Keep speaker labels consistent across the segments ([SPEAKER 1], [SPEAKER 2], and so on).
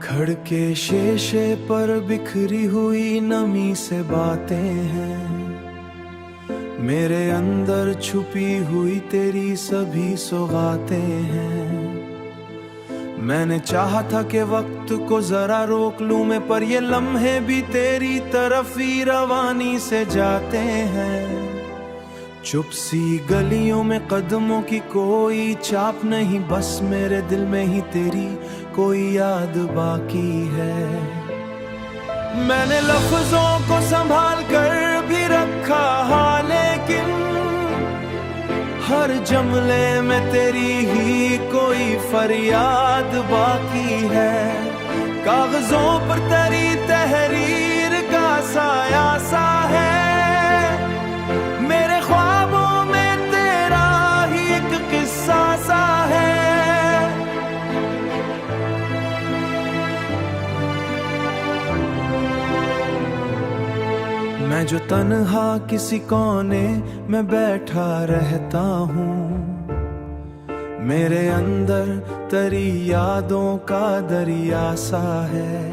[SPEAKER 1] खड़ के शीशे पर बिखरी हुई नमी से बातें हैं, मेरे अंदर छुपी हुई तेरी सभी सौगातें हैं। मैंने चाहा था कि वक्त को जरा रोक लूं मैं, पर ये लम्हे भी तेरी तरफ ही रवानी से जाते हैं। चुप सी गलियों में कदमों की कोई छाप नहीं, बस मेरे दिल में ही तेरी कोई याद बाकी है। मैंने लफ्जों को संभाल कर भी रखा हाँ, लेकिन हर जमले में तेरी ही कोई फरियाद बाकी है। कागजों पर तेरी तहरीर का साया सा है, मेरे ख्वाबों में तेरा ही एक किस्सा सा है। मैं जो तन्हा किसी कोने में बैठा रहता हूँ, मेरे अंदर तेरी यादों का दरिया सा है।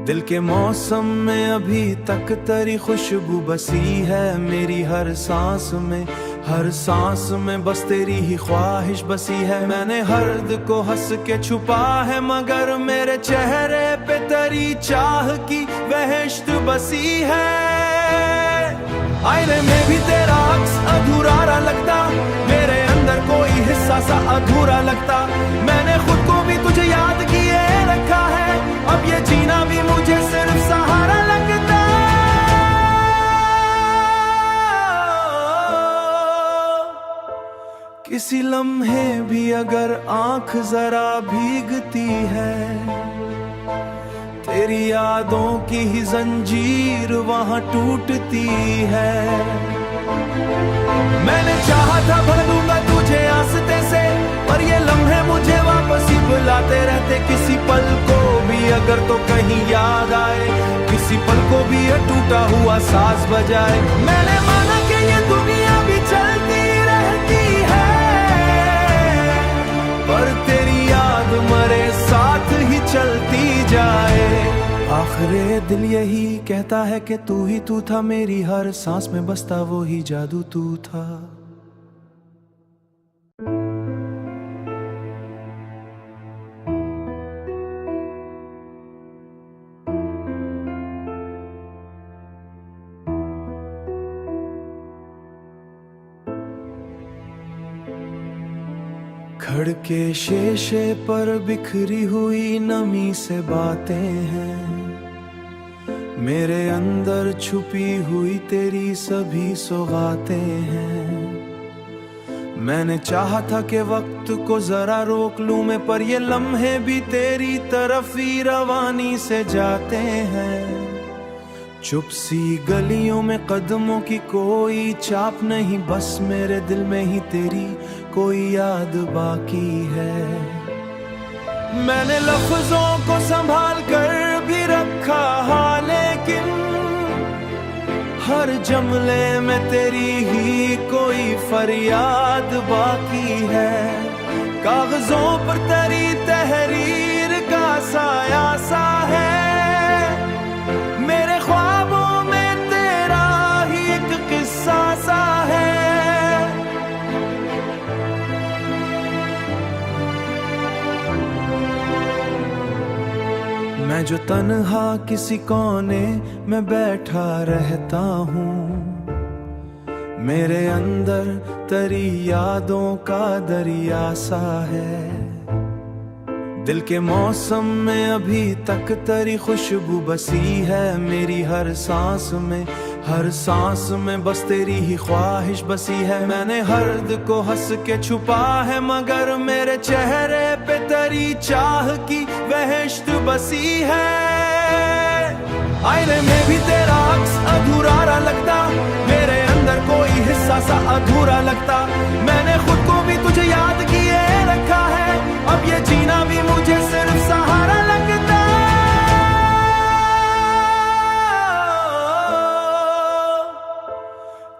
[SPEAKER 1] दिल के मौसम में अभी तक तेरी खुशबू बसी है, मेरी हर सांस में हर सांस में बस तेरी ही ख्वाहिश बसी है। मैंने हर्द को हंस के छुपा है, मगर मेरे चेहरे पे तेरी चाह की वहशत बसी है। आईने में भी तेरा अक्स अधूरा लगता, मेरे अंदर कोई हिस्सा सा अधूरा लगता। मैंने खुद को भी तुझे याद किए रखा है, अब ये जीना भी मुझे सिर्फ सहारा लगता। किसी लम्हे भी अगर आंख जरा भीगती है, तेरी यादों की ही जंजीर वहां टूटती है। मैंने चाहा था भर दूंगा तुझे आस्ते से, पर ये लम्हे मुझे वापस ही बुलाते रहते। किसी पल को भी अगर तो कहीं याद आए, किसी पल को भी ये टूटा हुआ साज बजाए। मैंने माना कि ये दुनिया भी चलती रहती है, पर तेरी याद मरे साथ ही चलती जाए। आखिरे दिल यही कहता है कि तू ही तू था, मेरी हर सांस में बसता वो ही जादू तू था। खड़ के शीशे पर बिखरी हुई नमी से बातें हैं, मेरे अंदर छुपी हुई तेरी सभी सौगातें हैं। मैंने चाहा था कि वक्त को जरा रोक लूं मैं, पर ये लम्हे भी तेरी तरफ ही रवानी से जाते हैं। चुप सी गलियों में कदमों की कोई छाप नहीं, बस मेरे दिल में ही तेरी कोई याद बाकी है। मैंने लफ्जों को संभाल कर भी रखा हाँ, लेकिन हर जमले में तेरी ही कोई फरियाद बाकी है। कागजों पर तेरी तहरीर का साया सा है, मेरे ख्वाबों में तेरा ही एक किस्सा सा है। मैं जो तन्हा किसी कोने में बैठा रहता हूँ, मेरे अंदर तेरी यादों का दरिया सा है। दिल के मौसम में अभी तक तेरी खुशबू बसी है, मेरी हर सांस में बस तेरी ही ख्वाहिश बसी है। मैंने हर्द को हंस के छुपा है, मगर मेरे चेहरे पे तेरी चाह की वहशत बसी है। आईने में भी तेरा अक्स अधूरा लगता, मेरे अंदर कोई हिस्सा सा अधूरा लगता। मैंने खुद को भी तुझे याद किए रखा है, अब ये जीना भी मुझे सिर्फ सहारा लगता।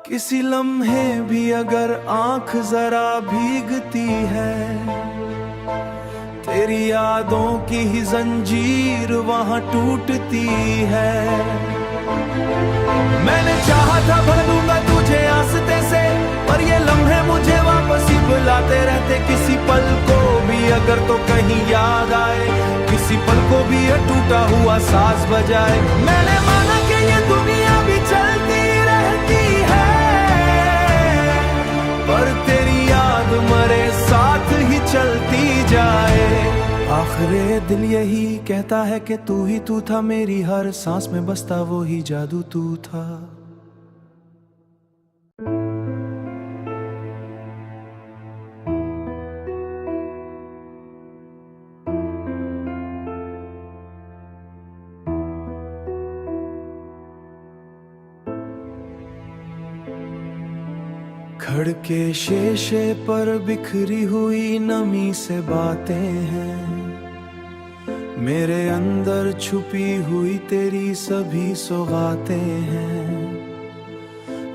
[SPEAKER 1] किसी लम्हे भी अगर आंख जरा भीगती है, तेरी यादों की ही जंजीर वहां टूटती है। मैंने चाहा था भर दूंगा तुझे आस्ते से, पर ये लम्हे मुझे वापस ही बुलाते रहते। किसी पल को भी अगर तो कहीं याद आए, किसी पल को भी ये टूटा हुआ साज बजाए। मैंने माना कि ये दुनिया भी चलती रहती है, पर तेरी याद मरे साथ ही चलती जाए। आखिरे दिल यही कहता है कि तू ही तू था, मेरी हर सांस में बसता वो ही जादू तू था। खड़के शीशे पर बिखरी हुई नमी से बातें हैं, मेरे अंदर छुपी हुई तेरी सभी सौगातें हैं।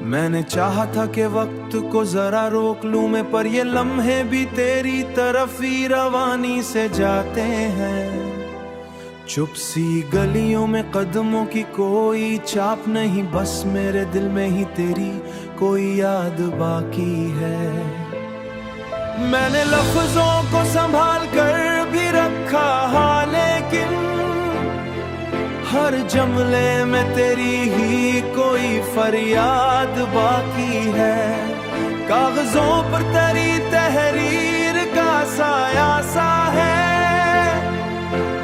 [SPEAKER 1] मैंने चाहा था कि वक्त को जरा रोक लूं मैं, पर ये लम्हे भी तेरी तरफ ही रवानी से जाते हैं। चुप सी गलियों में कदमों की कोई छाप नहीं, बस मेरे दिल में ही तेरी कोई याद बाकी है। मैंने लफ्जों को संभाल कर भी रखा हाँ, लेकिन हर जमले में तेरी ही कोई फरियाद बाकी है। कागजों पर तेरी तहरीर का साया सा है,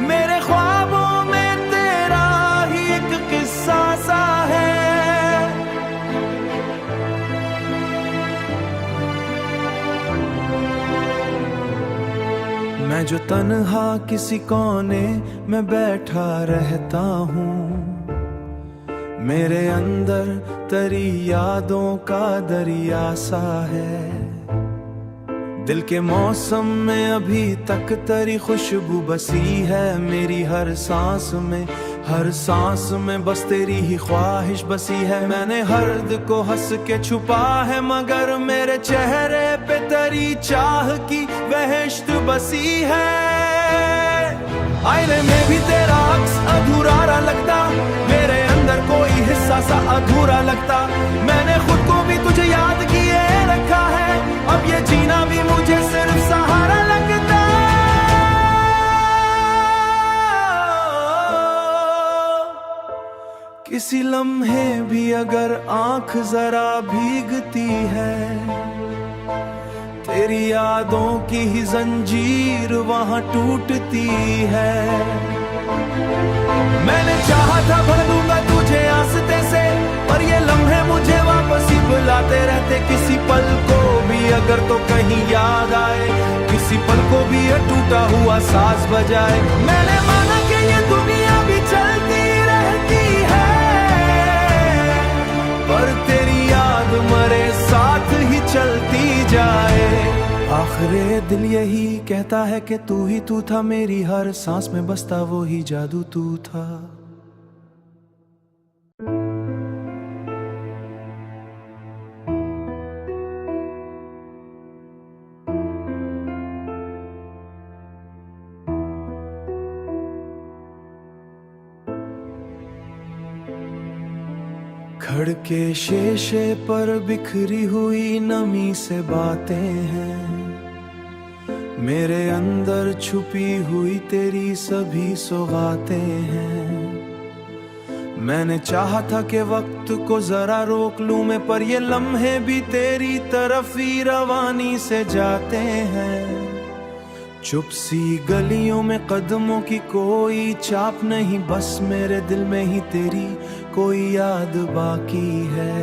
[SPEAKER 1] मेरे ख्वाबों में तेरा ही एक किस्सा सा है। मैं जो तन्हा किसी कोने में बैठा रहता हूँ, मेरे अंदर तेरी यादों का दरिया सा है। दिल के मौसम में अभी तक तेरी खुशबू बसी है, मेरी हर सांस में हर सांस में बस तेरी ही ख्वाहिश बसी है। मैंने हर्द को हंस के छुपा है, मगर मेरे चेहरे पे तेरी चाह की वहशत बसी है। आईने में भी तेरा अक्स अधूरा लगता, मेरे अंदर कोई हिस्सा सा अधूरा लगता। मैंने खुद को भी तुझे याद किए रखा है, अब ये जीना भी मुझे सिर्फ सहारा लगता। किसी लम्हे भी अगर आंख जरा भीगती है, तेरी यादों की ही जंजीर वहां टूटती है। मैंने चाहा था भर दूंगा तुझे आस्ते से, पर ये लम्हे मुझे वापस ही बुलाते रहते। किसी पल को भी अगर तो कहीं याद आए, किसी पल को भी ये टूटा हुआ साज बजाए। मैंने माना कि ये दुनिया भी चलती रहती है, पर तेरी याद मरे साथ ही चलती जाए। आखिरे दिल यही कहता है कि तू ही तू था, मेरी हर सांस में बसता वो ही जादू तू था। खड़के शीशे पर बिखरी हुई नमी से बातें हैं, मेरे अंदर छुपी हुई तेरी सभी सौगातें हैं। मैंने चाहा था कि वक्त को जरा रोक लूं मैं, पर ये लम्हे भी तेरी तरफ ही रवानी से जाते हैं। चुप सी गलियों में कदमों की कोई छाप नहीं, बस मेरे दिल में ही तेरी कोई याद बाकी है।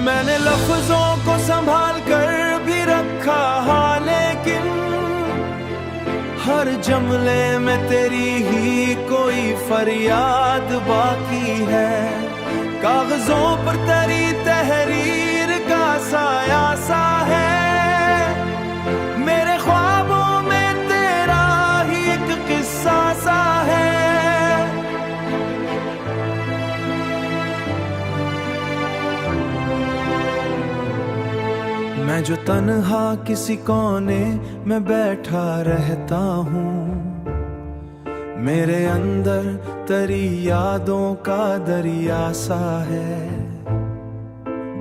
[SPEAKER 1] मैंने लफ्जों को संभाल कर भी रखा हाँ, लेकिन हर जमले में तेरी ही कोई फरियाद बाकी है। कागजों पर तेरी तहरीर का साया सा है, मेरे ख्वाबों में तेरा ही एक किस्सा सा है। मैं मैं जो तन्हा किसी कोने में बैठा रहता हूँ, मेरे अंदर तेरी यादों का दरिया सा है।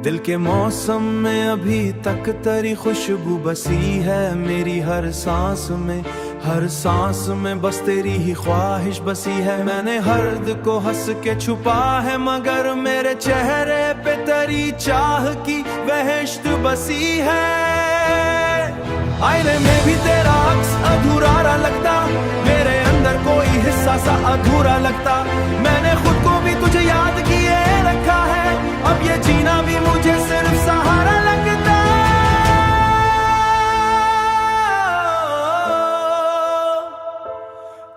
[SPEAKER 1] दिल के मौसम में अभी तक तेरी खुशबू बसी है, मेरी हर सांस में, हर सांस में बस तेरी ही ख्वाहिश बसी है। मैंने हर्द को हंस के छुपा है, मगर मेरे चेहरे पे तेरी चाह की वहशत बसी है। आईने में भी तेरा अक्स अधूरा लगता, मेरे अंदर कोई हिस्सा सा अधूरा लगता। मैंने खुद को भी तुझे याद किए रखा है, अब ये जीना भी मुझे सिर्फ सहारा लगता।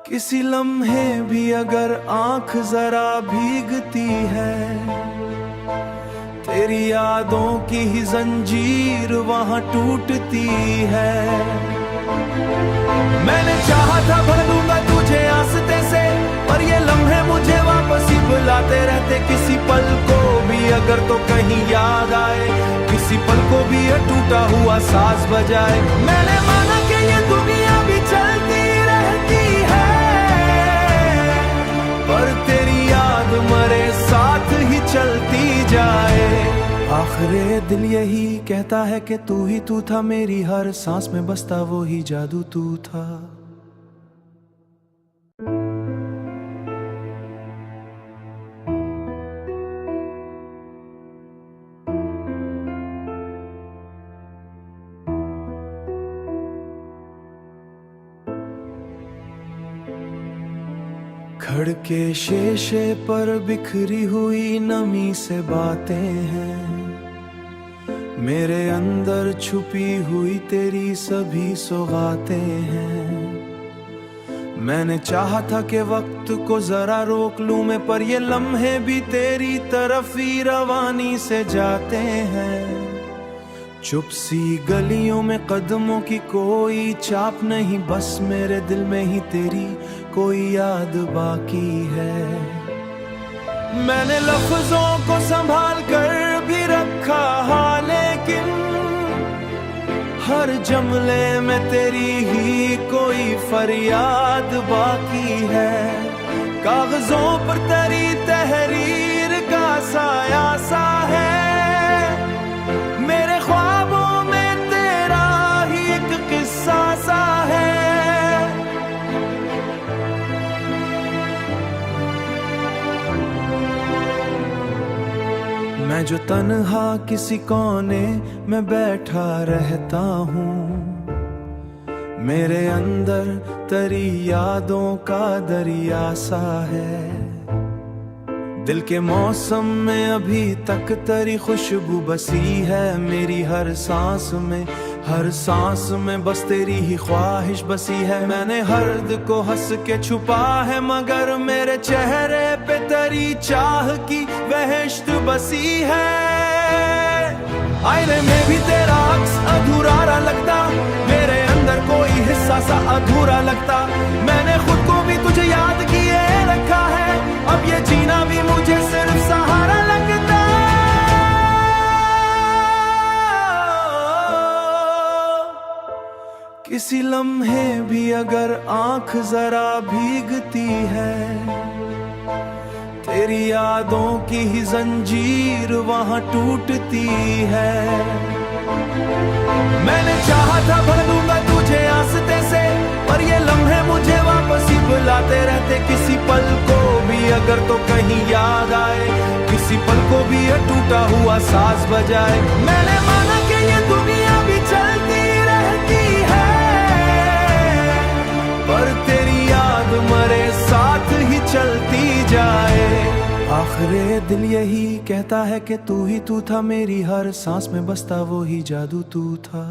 [SPEAKER 1] किसी लम्हे भी अगर आंख जरा भीगती है, तेरी यादों की ही जंजीर वहां टूटती है। मैंने चाहा था भर दूंगा तुझे आस्ते से, पर ये लम्हे मुझे वापस ही बुलाते रहते। किसी पल को भी अगर तो कहीं याद आए, किसी पल को भी ये टूटा हुआ साज बजाए। मैंने माना कि ये दुनिया भी चलती रहती है, पर तेरी याद मरे साथ ही चलती जाए। आखिरे दिल यही कहता है कि तू ही तू था, मेरी हर सांस में बसता वो ही जादू तू था। खड़के शीशे पर बिखरी हुई नमी से बातें हैं, मेरे अंदर छुपी हुई तेरी सभी सौगातें हैं। मैंने चाहा था कि वक्त को जरा रोक लूं मैं, पर ये लम्हे भी तेरी तरफ ही रवानी से जाते हैं। चुप सी गलियों में कदमों की कोई छाप नहीं, बस मेरे दिल में ही तेरी कोई याद बाकी है। मैंने लफ्जों को संभाल कर भी रखा हाँ, लेकिन हर जमले में तेरी ही कोई फरियाद बाकी है। कागजों पर तेरी तहरीर का साया सा है, मेरे ख्वाबों में तेरा ही एक किस्सा सा है। मैं जो तन्हा किसी कोने में बैठा रहता हूँ, मेरे अंदर तेरी यादों का दरिया सा है। दिल के मौसम में अभी तक तेरी खुशबू बसी है, मेरी हर सांस में, हर सांस में बस तेरी ही ख्वाहिश बसी है। मैंने हर्द को हंस के छुपा है, मगर मेरे चेहरे पे तेरी चाह की वहशत बसी है। आईने में भी तेरा अक्स अधूरा लगता, मेरे अंदर कोई हिस्सा सा अधूरा लगता। मैंने खुद को भी तुझे याद किए रखा है, अब ये जीना भी मुझे सिर्फ सहारा लगता। किसी लम्हे भी अगर आंख जरा भीगती है, तेरी यादों की ही जंजीर वहां टूटती है। मैंने चाहा था भर दूंगा तुझे आस्ते से, पर ये लम्हे मुझे वापस ही बुलाते रहते। किसी पल को भी अगर तो कहीं याद आए, किसी पल को भी ये टूटा हुआ साज बजाए। मैंने माना कि ये दुनिया भी चलती रहती है, पर तेरी याद मरे साथ ही चलती जाए। आखिरे दिल यही कहता है कि तू ही तू था, मेरी हर सांस में बसता वो ही जादू तू था।